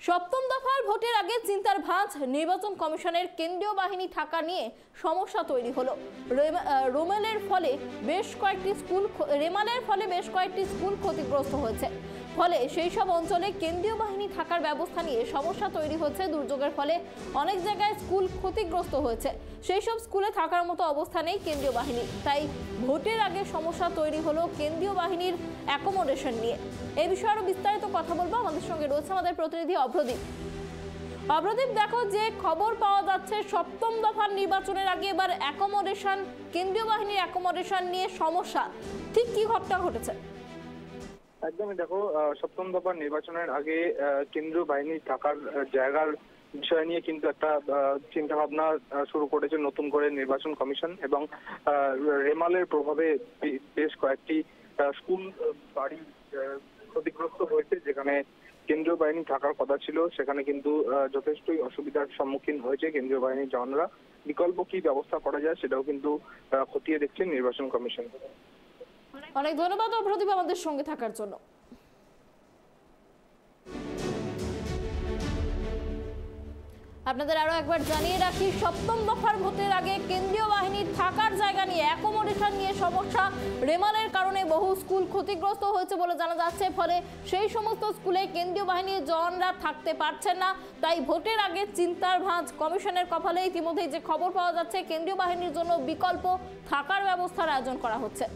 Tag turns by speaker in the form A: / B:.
A: সপ্তম দফার ভোটের আগে চিন্তার ভাঁজ নির্বাচন কমিশনের কেন্দ্রীয় বাহিনী থাকা নিয়ে সমস্যা তৈরি হলো। রেমালের ফলে বেশ কয়েকটি স্কুল ক্ষতিগ্রস্ত হয়েছে। ফলে সেই সব অঞ্চলে কেন্দ্রীয় বাহিনী থাকার ব্যবস্থা নিয়ে সমস্যা তৈরি হচ্ছে। দুর্যোগের ফলে অনেক জায়গায় স্কুল ক্ষতিগ্রস্ত হয়েছে। সেই সব স্কুলে থাকার মতো অবস্থা নেই কেন্দ্রীয় বাহিনী। তাই ভোটের আগে সমস্যা তৈরি হলো কেন্দ্রীয় বাহিনীর অ্যাকোমোডেশন নিয়ে। এই বিষয়ে আরো বিস্তারিত কথা বলবো, আমাদের সঙ্গে রয়েছে আমাদের প্রতিনিধি অভ্রদীপ। অভ্রদীপ, দেখো যে খবর পাওয়া যাচ্ছে সপ্তম দফার নির্বাচনের আগে এবার অ্যাকোমোডেশন, কেন্দ্রীয় বাহিনীর অ্যাকোমোডেশন নিয়ে সমস্যা, ঠিক কি ঘটনা ঘটেছে?
B: একদমই, দেখো সপ্তম দফার নির্বাচনের আগে কেন্দ্রীয় বাহিনী থাকার জায়গার বিষয় নিয়ে কিন্তু একটা চিন্তা ভাবনা শুরু করেছে নতুন করে নির্বাচন কমিশন। এবং রেমালের প্রভাবে বেশ কয়েকটি স্কুল বাড়ি ক্ষতিগ্রস্ত হয়েছে, যেখানে কেন্দ্রীয় বাহিনী থাকার কথা ছিল সেখানে কিন্তু যথেষ্টই অসুবিধার সম্মুখীন হয়েছে কেন্দ্রীয় বাহিনীর জওয়ানরা। বিকল্প কি ব্যবস্থা করা যায় সেটাও কিন্তু খতিয়ে দেখছেন নির্বাচন কমিশন।
A: অনেক ধন্যবাদ অভ্রদীপ আমাদের সঙ্গে থাকার জন্য। আপনাদের আরো একবার জানিয়ে রাখি, সপ্তম দফার ভোটের আগে কেন্দ্রীয় বাহিনীর থাকার জায়গা নিয়ে, অ্যাকোমোডেশন নিয়ে সমস্যা। রেমালের কারণে বহু স্কুল ক্ষতিগ্রস্ত হয়েছে বলে জানা যাচ্ছে। ফলে সেই সমস্ত স্কুলে কেন্দ্রীয় বাহিনীর জওয়ানরা থাকতে পারছেন না। তাই ভোটের আগে চিন্তার ভাঁজ কমিশনের কপালে। ইতিমধ্যেই যে খবর পাওয়া যাচ্ছে, কেন্দ্রীয় বাহিনীর জন্য বিকল্প থাকার ব্যবস্থার আয়োজন করা হচ্ছে।